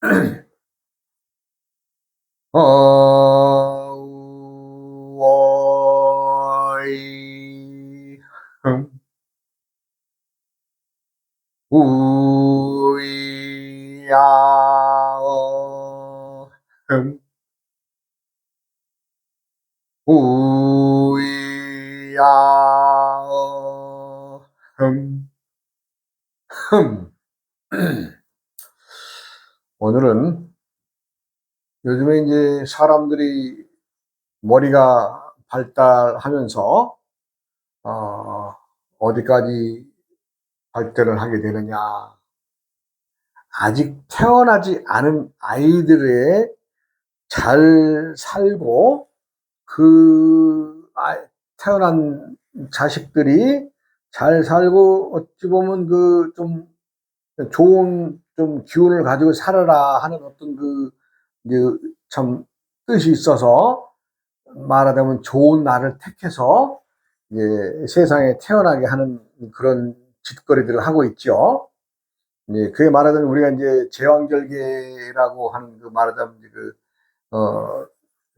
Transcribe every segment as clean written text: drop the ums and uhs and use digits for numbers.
어이 우야어 우야어 흠. 오늘은 요즘에 이제 사람들이 머리가 발달하면서 어, 어디까지 발달을 하게 되느냐. 아직 태어나지 않은 아이들의 잘 살고 태어난 자식들이 잘 살고 어찌 보면 그 좀 좋은 좀 기운을 가지고 살아라 하는 어떤 그 이제 참 뜻이 있어서 말하자면 좋은 날을 택해서 이제 세상에 태어나게 하는 그런 짓거리들을 하고 있죠. 예, 그게 말하자면 우리가 이제 제왕절개라고 하는 그 말하자면 이제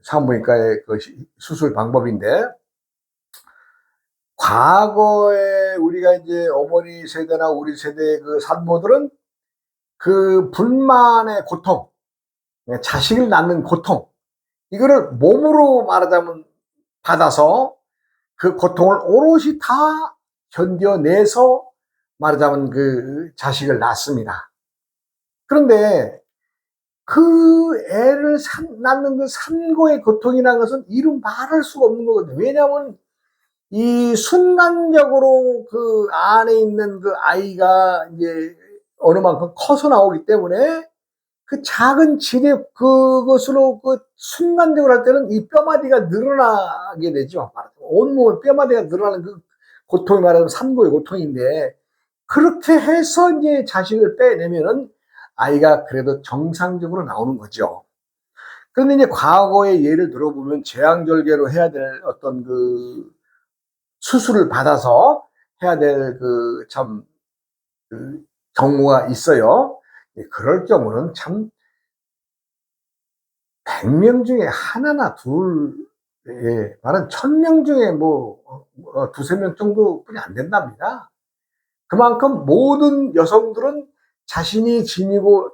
산부인과의 그 수술 방법인데, 과거에 우리가 이제 어머니 세대나 우리 세대의 그 산모들은 그 분만의 고통, 예, 자식을 낳는 고통, 이거를 몸으로 말하자면 받아서 그 고통을 오롯이 다 견뎌내서 말하자면 그 자식을 낳습니다. 그런데 그 애를 낳는 그 산고의 고통이라는 것은 이루 말할 수가 없는 거거든요. 왜냐하면 이 순간적으로 그 안에 있는 그 아이가 이제 어느 만큼 커서 나오기 때문에 그 작은 진액 그것으로 그 순간적으로 할 때는 이 뼈마디가 늘어나게 되죠. 온몸에 뼈마디가 늘어나는 그 고통이 말하면 산고의 고통인데, 그렇게 해서 이제 자식을 빼내면은 아이가 그래도 정상적으로 나오는 거죠. 그런데 이제 과거의 예를 들어보면 제왕절개로 해야 될 어떤 그 수술을 받아서 해야 될 그 참 그 경우가 있어요. 그럴 경우는 참 100명 중에 하나나 둘, 예, 말은 1000명 중에 뭐 두세 명 정도뿐이 안 된답니다. 그만큼 모든 여성들은 자신이 지니고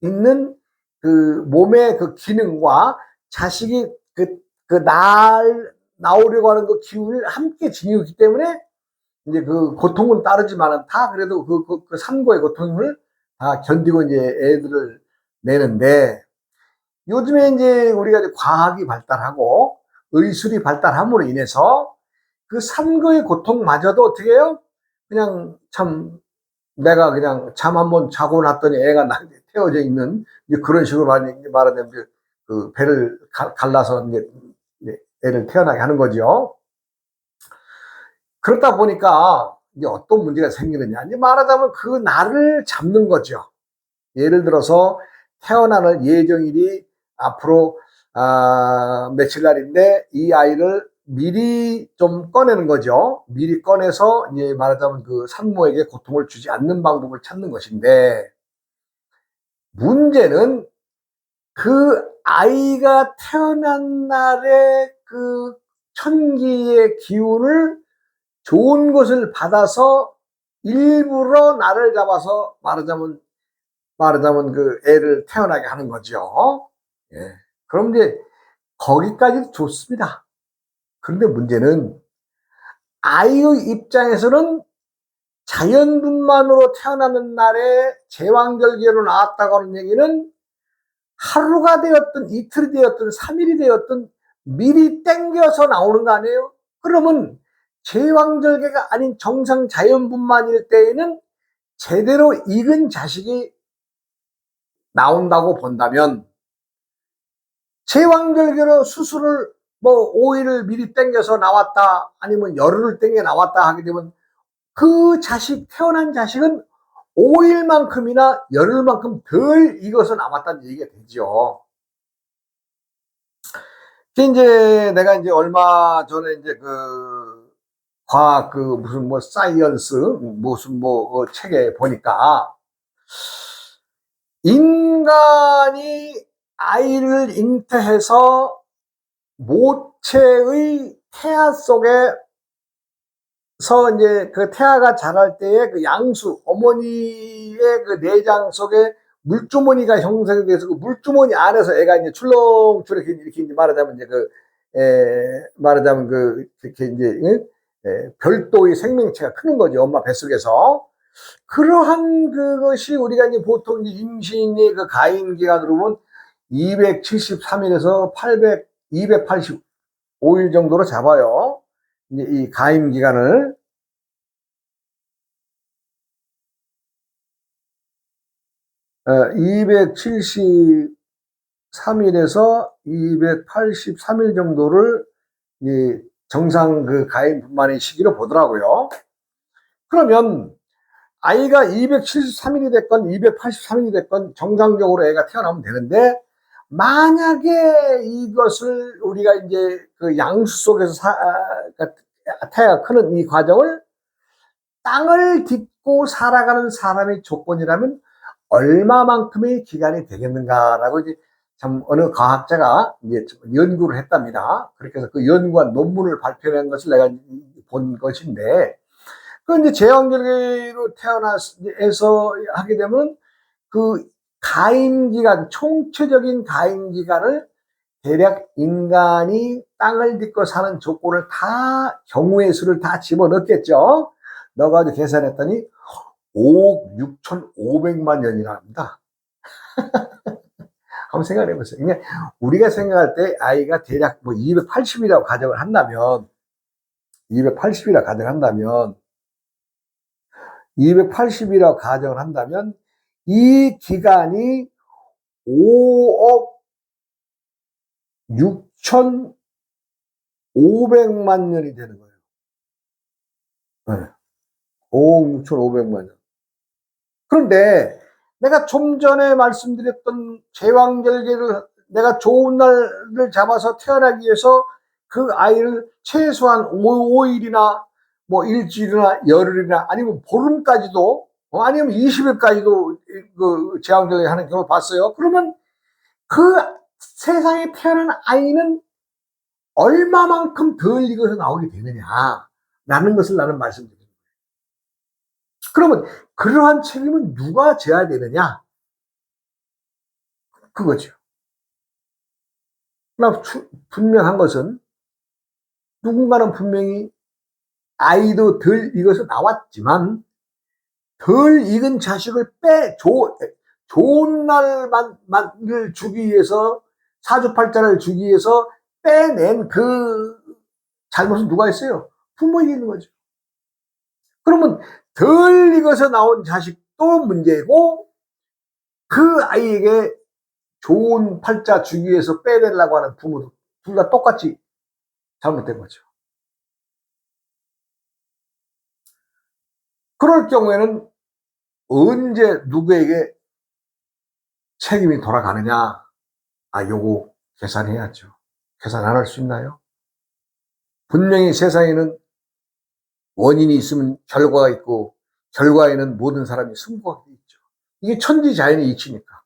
있는 그 몸의 그 기능과 자식이 나오려고 하는 그 기운을 함께 지니고 있기 때문에 이제 그 고통은 따르지만은 다 그래도 그 산고의 고통을 다 견디고 이제 애들을 내는데, 요즘에 이제 우리가 이제 과학이 발달하고 의술이 발달함으로 인해서 그 산거의 고통마저도 어떻게 해요? 그냥 참 내가 그냥 잠 한번 자고 났더니 애가 태워져 있는 이제 그런 식으로 말하자면 그 배를 갈라서 이제 애를 태어나게 하는 거죠. 그렇다 보니까 이제 어떤 문제가 생기느냐. 이제 말하자면 그 날을 잡는 거죠. 예를 들어서 태어나는 예정일이 앞으로 며칠 날인데 이 아이를 미리 좀 꺼내는 거죠. 미리 꺼내서 이제 말하자면 그 산모에게 고통을 주지 않는 방법을 찾는 것인데, 문제는 그 아이가 태어난 날의 그 천기의 기운을 좋은 것을 받아서 일부러 날을 잡아서 말하자면 그 애를 태어나게 하는 거죠. 예. 그럼 이제 거기까지도 좋습니다. 그런데 문제는 아이의 입장에서는 자연분만으로 태어나는 날에 제왕절개로 나왔다고 하는 얘기는 하루가 되었든 이틀이 되었든 3일이 되었든 미리 땡겨서 나오는 거 아니에요? 그러면 제왕절개가 아닌 정상 자연분만일 때에는 제대로 익은 자식이 나온다고 본다면, 제왕절개로 수술을 뭐 5일을 미리 땡겨서 나왔다 아니면 열흘을 땡겨 나왔다 하게 되면 그 자식, 태어난 자식은 5일만큼이나 열흘만큼 덜 익어서 나왔다는 얘기가 되죠. 이제 내가 이제 얼마 전에 이제 그 과학 그 무슨 뭐 사이언스 무슨 뭐 책에 보니까 인간이 아이를 잉태해서 모체의 태아 속에서 이제 그 태아가 자랄 때에 그 양수, 어머니의 그 내장 속에 물주머니가 형성이 돼서 그 물주머니 안에서 애가 이제 출렁출렁 이렇게 이제 말하자면 이제 말하자면 이렇게 이제, 별도의 생명체가 크는 거죠. 엄마 뱃속에서. 그러한 그것이 우리가 이제 보통 이제 임신의 그 가임 기간으로 보면 273일에서 285일 정도로 잡아요. 이제 이 가임 기간을. 273일에서 283일 정도를 이 정상 그 가임 분만의 시기로 보더라고요. 그러면 아이가 273일이 됐건 283일이 됐건 정상적으로 애가 태어나면 되는데, 만약에 이것을 우리가 이제 그 양수 속에서 태아가 크는 이 과정을 땅을 딛고 살아가는 사람의 조건이라면 얼마만큼의 기간이 되겠는가라고 이제 참 어느 과학자가 이제 연구를 했답니다. 그렇게 해서 그 연구한 논문을 발표한 것을 내가 본 것인데, 그 이제 제왕절개로 태어나서 하게 되면 그 가임 기간, 총체적인 가임 기간을 대략 인간이 땅을 딛고 사는 조건을 다 경우의 수를 다 집어넣겠죠. 넣어가지고 계산했더니 5억 6,500만 년이나 합니다. 한번 생각해 보세요. 그러니까 우리가 생각할 때 아이가 대략 뭐 280이라고 가정을 한다면, 280이라고 가정한다면, 280이라고 가정을 한다면 이 기간이 5억 6,500만 년이 되는 거예요. 네. 5억 6,500만 년. 그런데 내가 좀 전에 말씀드렸던 제왕절개를 내가 좋은 날을 잡아서 태어나기 위해서 그 아이를 최소한 5일이나 뭐 일주일이나 열흘이나 아니면 보름까지도 아니면 20일까지도 그 제왕절개 하는 경우 봤어요. 그러면 그 세상에 태어난 아이는 얼마만큼 덜 익어서 나오게 되느냐라는 것을 나는 말씀드립니다. 그러면 그러한 책임은 누가 져야 되느냐? 그거죠. 그러나 분명한 것은 누군가는 분명히 아이도 덜 익어서 나왔지만 덜 익은 자식을 좋은 날만을 주기 위해서, 사주팔자를 주기 위해서 빼낸 그 잘못은 누가 했어요? 부모님이 있는 거죠. 그러면 덜 익어서 나온 자식도 문제고 그 아이에게 좋은 팔자 주기 위해서 빼내려고 하는 부모도 둘 다 똑같이 잘못된 거죠. 그럴 경우에는 언제 누구에게 책임이 돌아가느냐? 요거 계산해야죠. 계산 안 할 수 있나요? 분명히 세상에는 원인이 있으면 결과가 있고 결과에는 모든 사람이 승부가 있죠. 이게 천지자연의 이치니까.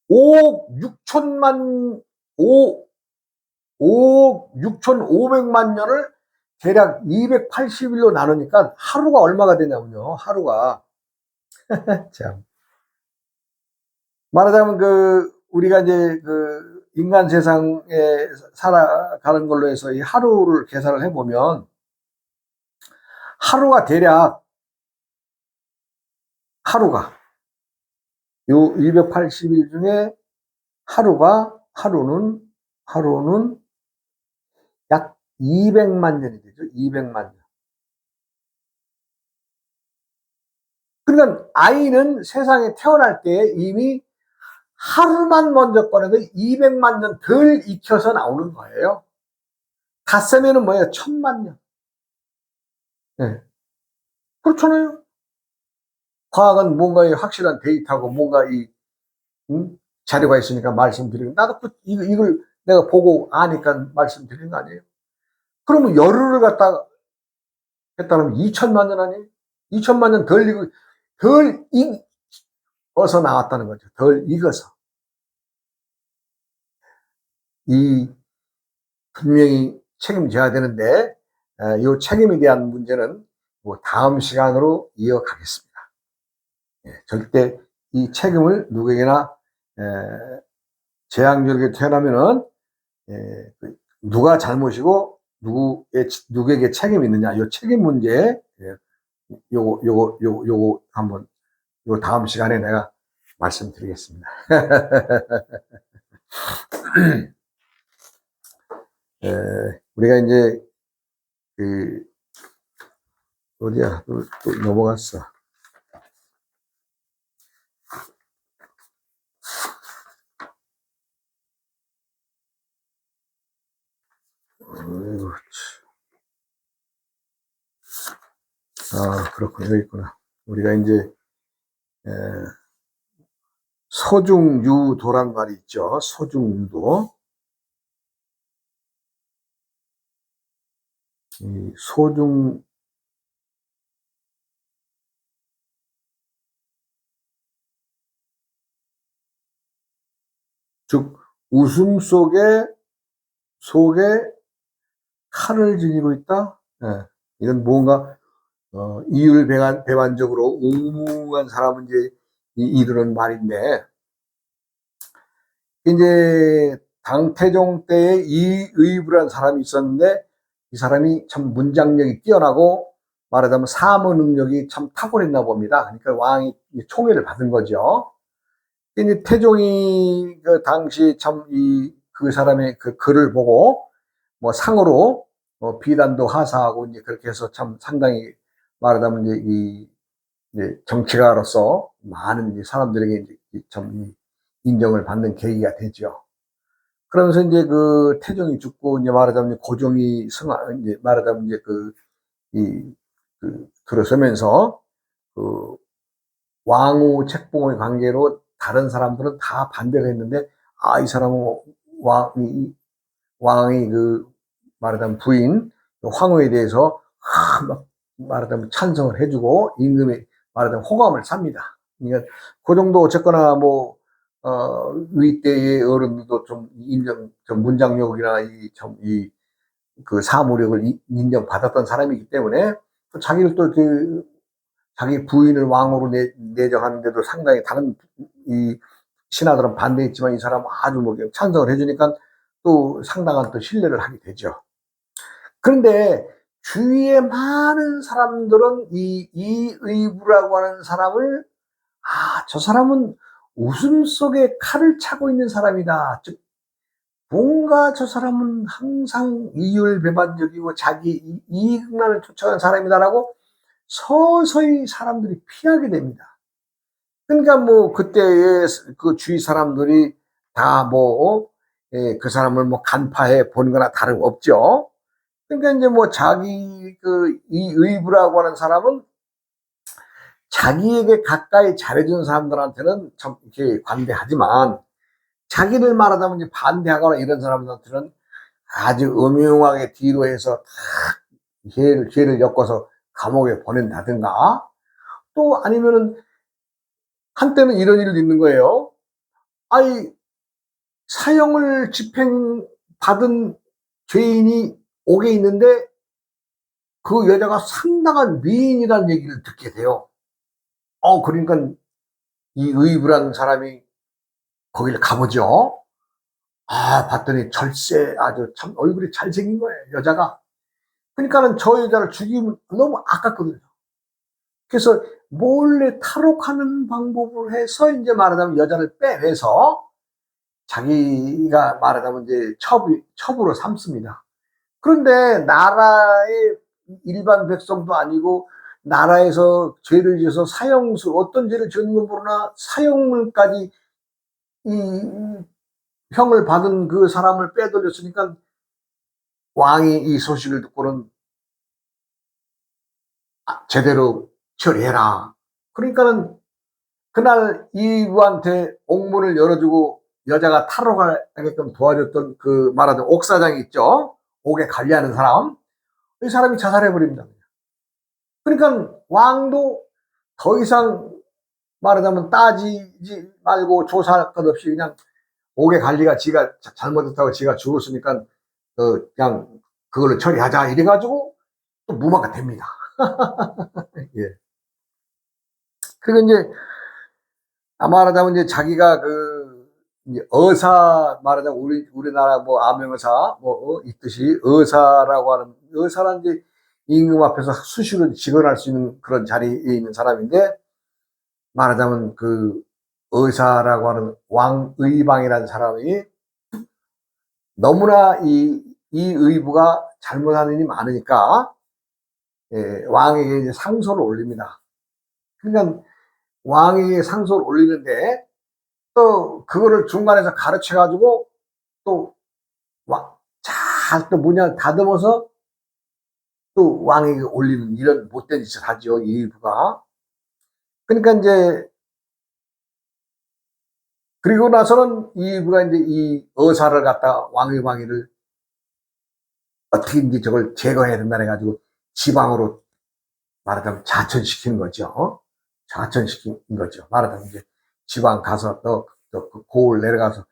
5억 6천만 5억 6,500만 년을 대략 280일로 나누니까 하루가 얼마가 되냐면요. 하루가 참 말하자면 우리가 이제 인간 세상에 살아가는 걸로 해서 이 하루를 계산을 해보면 하루가 대략 요 280일 중에 하루는 약 200만 년이 되죠. 200만 년. 그러니까 아이는 세상에 태어날 때 이미 하루만 먼저 꺼내도 200만 년 덜 익혀서 나오는 거예요. 닷새면은 뭐예요? 1000만 년. 네. 그렇잖아요. 과학은 뭔가의 확실한 데이터고 뭔가 자료가 있으니까 말씀드리고, 나도 이걸 내가 보고 아니까 말씀드리는 거 아니에요? 그러면 열흘을 갖다가 했다면 2천만 년 아니에요? 2천만 년 덜 익, 어서 나왔다는 거죠. 덜 익어서. 이 분명히 책임져야 되는데 이 책임에 대한 문제는 뭐 다음 시간으로 이어가겠습니다. 절대 이 책임을 누구에게나 재앙적으로 태어나면은 누가 잘못이고 누구에게 책임이 있느냐, 이 책임 문제, 요거 한번 요 다음 시간에 내가 말씀드리겠습니다. 우리가 이제 그 어디야 또 넘어갔어. 어이구, 그렇구나. 여기 있구나. 우리가 이제 소중유도란 말이 있죠. 소중유도. 이 소중 즉 웃음 속에 칼을 지니고 있다. 이건 뭔가 이율배반적으로 웅한 사람은 이제 이르는 말인데, 이제 당태종 때에 이의부라는 사람이 있었는데 이 사람이 참 문장력이 뛰어나고 말하자면 사무 능력이 참 탁월했나 봅니다. 그러니까 왕이 총애를 받은 거죠. 이제 태종이 그 당시 참 그 사람의 그 글을 보고 뭐 상으로 비단도 하사하고 이제 그렇게 해서 참 상당히 말하자면 이제 정치가로서 많은 이제 사람들에게 이제 참 인정을 받는 계기가 되죠. 그러면서 이제 그 태종이 죽고 이제 말하자면 고종이 이제 말하자면 이제 들어서면서 그 왕후 책봉의 관계로 다른 사람들은 다 반대를 했는데, 이 사람은 왕의 그 말하자면 부인 황후에 대해서 막 말하자면 찬성을 해주고 임금이 말하자면 호감을 삽니다. 그러니까 그 정도 어쨌거나 뭐 위대의 어른들도 좀 좀 문장력이나 그 사무력을 인정받았던 사람이기 때문에 자기를 또 자기 부인을 왕으로 내정하는데도 상당히 다른 신하들은 반대했지만 이 사람은 아주 뭐 찬성을 해주니까 또 상당한 또 신뢰를 하게 되죠. 그런데 주위에 많은 사람들은 이의부라고 하는 사람을 저 사람은 웃음 속에 칼을 차고 있는 사람이다. 즉 뭔가 저 사람은 항상 이율배반적이고 자기 이익만을 쫓아가는 사람이다라고 서서히 사람들이 피하게 됩니다. 그러니까 뭐 그때의 그 주위 사람들이 다 뭐 그 사람을 뭐 간파해 본 거나 다름없죠. 그러니까 이제 뭐 자기 이 의부라고 하는 사람은 자기에게 가까이 잘해준 사람들한테는 참 이렇게 관대하지만 자기를 말하자면 이제 반대하거나 이런 사람들한테는 아주 음흉하게 뒤로 해서 죄를 엮어서 감옥에 보낸다든가, 또 아니면은 한때는 이런 일도 있는 거예요. 사형을 집행받은 죄인이 옥에 있는데 그 여자가 상당한 미인이라는 얘기를 듣게 돼요. 그러니까 이 의부라는 사람이 거기를 가보죠. 봤더니 아주 참 얼굴이 잘생긴 거예요, 여자가. 그러니까는 저 여자를 죽이면 너무 아깝거든요. 그래서 몰래 탈옥하는 방법을 해서 이제 말하자면 여자를 빼내서 자기가 말하자면 이제 첩으로 삼습니다. 그런데 나라의 일반 백성도 아니고 나라에서 죄를 지어서 어떤 죄를 지었는 모르나 사형물까지 형을 받은 그 사람을 빼돌렸으니까 왕이 이 소식을 듣고는 제대로 처리해라. 그러니까는 그날 이부한테 옥문을 열어주고 여자가 탈옥하게끔 도와줬던 그 말하자면 옥사장이 있죠. 옥에 관리하는 사람. 이 사람이 자살해버립니다. 그러니까 왕도 더 이상 말하자면 따지지 말고 조사할 것 없이 그냥 옥의 관리가 지가 잘못했다고 지가 죽었으니까 그냥 그걸로 처리하자 이래가지고 또 무마가 됩니다. 예. 그리고 이제 말하자면 이제 자기가 이제 의사 말하자면 우리나라 뭐 암행의사 뭐 있듯이 의사라고 하는 의사란 이제 임금 앞에서 수시로 직언할 수 있는 그런 자리에 있는 사람인데 말하자면 의사라고 하는 왕의방이라는 사람이 너무나 이 의부가 잘못하는 일이 많으니까 왕에게 이제 상소를 올립니다. 그러니까 왕에게 상소를 올리는데 또 그거를 중간에서 가르쳐 가지고 또 잘 또 문을 다듬어서 또 왕에게 올리는 이런 못된 짓을 하죠, 이 의부가. 그러니까 이제 그리고 나서는 이 의부가 이제 이 의사를 갖다가 왕의방위를 어떻게든지 저걸 제거해야 된다 해가지고 지방으로 말하자면 자천시키는 거죠. 자천시킨 거죠. 말하자면 이제 지방 가서 또 고을 내려가서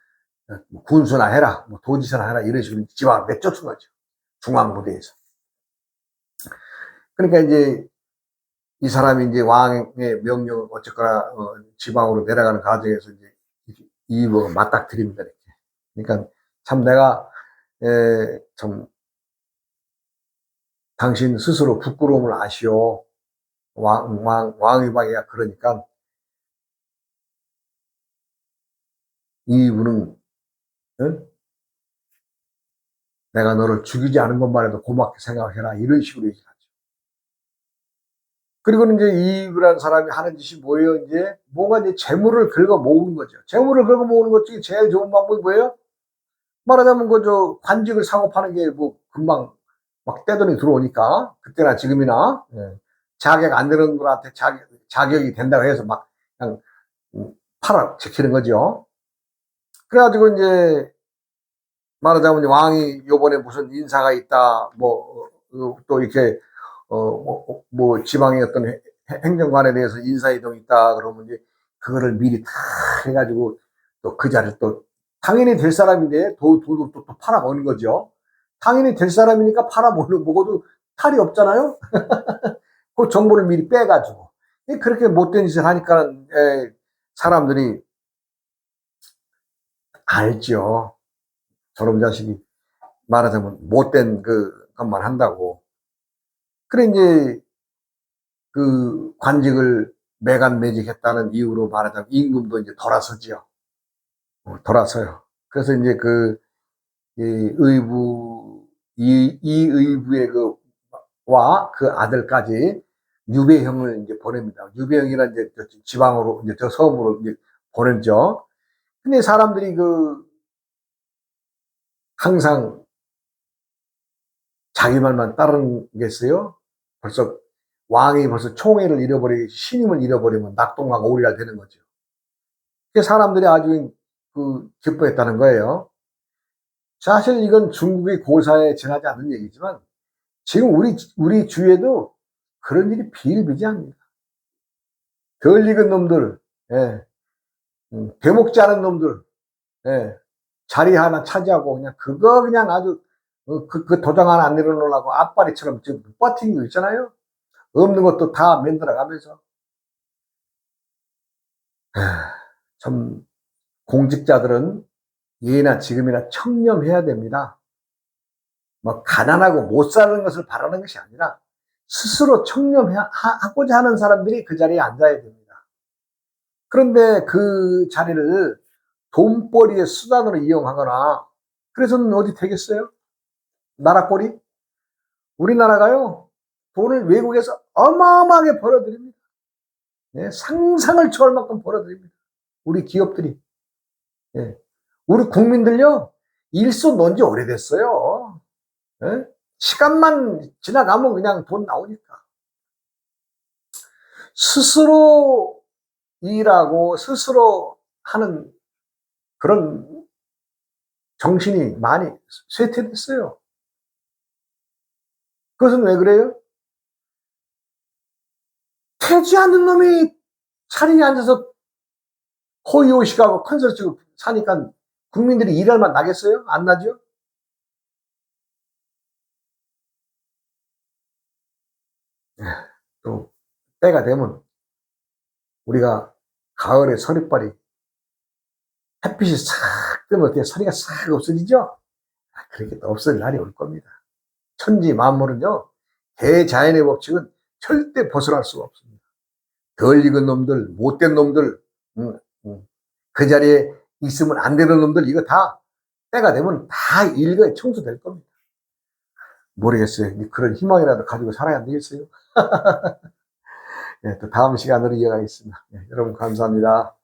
뭐 군수나 해라, 뭐 도지사나 해라 이런 식으로 지방을 내쫓은 거죠. 중앙부대에서. 그러니까 이제 이 사람이 이제 왕의 명령을 어쨌거나 지방으로 내려가는 과정에서 이제 이의부가 맞닥뜨립니다. 이렇게. 그러니까 참 내가 참 당신 스스로 부끄러움을 아시오. 왕의방이가 그러니까 이의부는 내가 너를 죽이지 않은 것만 해도 고맙게 생각해라 이런 식으로 얘기하죠. 그리고는 이제 이의부라는 사람이 하는 짓이 뭐예요? 이제 뭔가 이제 재물을 긁어 모으는 거죠. 재물을 긁어 모으는 것 중에 제일 좋은 방법이 뭐예요? 말하자면 관직을 사고 파는 게 뭐 금방 막 떼돈이 들어오니까 그때나 지금이나 자격 안 되는 분한테 자격이 된다고 해서 막 그냥 팔아 제키는 거죠. 그래가지고 이제 말하자면 왕이 요번에 무슨 인사가 있다 또 이렇게 뭐 지방의 어떤 행정관에 대해서 인사이동이 있다 그러면 이제 그거를 미리 다 해가지고 또 그 자리를 또 당연히 될 사람인데 돈도 또 팔아먹는 거죠. 당연히 될 사람이니까 팔아먹어도 탈이 없잖아요. 그 정보를 미리 빼가지고 그렇게 못된 짓을 하니까 사람들이 알죠. 저놈 자식이 말하자면 못된 것만 한다고. 그래 이제 관직을 매간매직했다는 이유로 말하자면 임금도 이제 돌아서지요. 돌아서요. 그래서 이제 이 의부 이 의부의 그 아들까지 유배형을 이제 보냅니다. 유배형이란 이제 지방으로 이제 저 섬으로 이제 보내죠. 근데 사람들이 항상 자기 말만 따르겠어요? 왕이 벌써 총애를 잃어버리고 신임을 잃어버리면 낙동강 오리가 되는 거죠. 사람들이 아주 기뻐했다는 거예요. 사실 이건 중국의 고사에 지나지 않는 얘기지만 지금 우리 주위에도 그런 일이 비일비재합니다. 덜 익은 놈들, 대목지 않은 놈들, 자리 하나 차지하고 그냥 아주 그 도장 하나 안 내려놓으려고 앞발이처럼 지금 버티고 있잖아요. 없는 것도 다 만들어가면서 참 공직자들은 예나 지금이나 청렴해야 됩니다. 뭐 가난하고 못 사는 것을 바라는 것이 아니라 스스로 청렴하고자 하는 사람들이 그 자리에 앉아야 됩니다. 그런데 그 자리를 돈벌이의 수단으로 이용하거나 그래서는 어디 되겠어요? 나라꼴이? 우리나라가요 돈을 외국에서 어마어마하게 벌어들입니다. 상상을 초월 만큼 벌어들입니다. 우리 기업들이. 우리 국민들요 일소 논지 오래됐어요. 시간만 지나가면 그냥 돈 나오니까. 스스로 일하고 스스로 하는 그런 정신이 많이 쇠퇴됐어요. 그것은 왜 그래요? 태지 않는 놈이 자리에 앉아서 호의호식하고 컨설트 치고 사니까 국민들이 일할 맛 나겠어요? 안 나죠? 예, 또 때가 되면 우리가 가을에 서리빨이 햇빛이 싹 뜨면 어떻게 서리가 싹 없어지죠? 그렇게 또 없어질 날이 올 겁니다. 천지 만물은요, 대자연의 법칙은 절대 벗어날 수가 없습니다. 덜 익은 놈들, 못된 놈들, 음, 그 자리에 있으면 안 되는 놈들, 이거 다 때가 되면 다 일거에 청소될 겁니다. 모르겠어요. 그런 희망이라도 가지고 살아야 안 되겠어요? 네, 또 다음 시간으로 이어가겠습니다. 네, 여러분 감사합니다.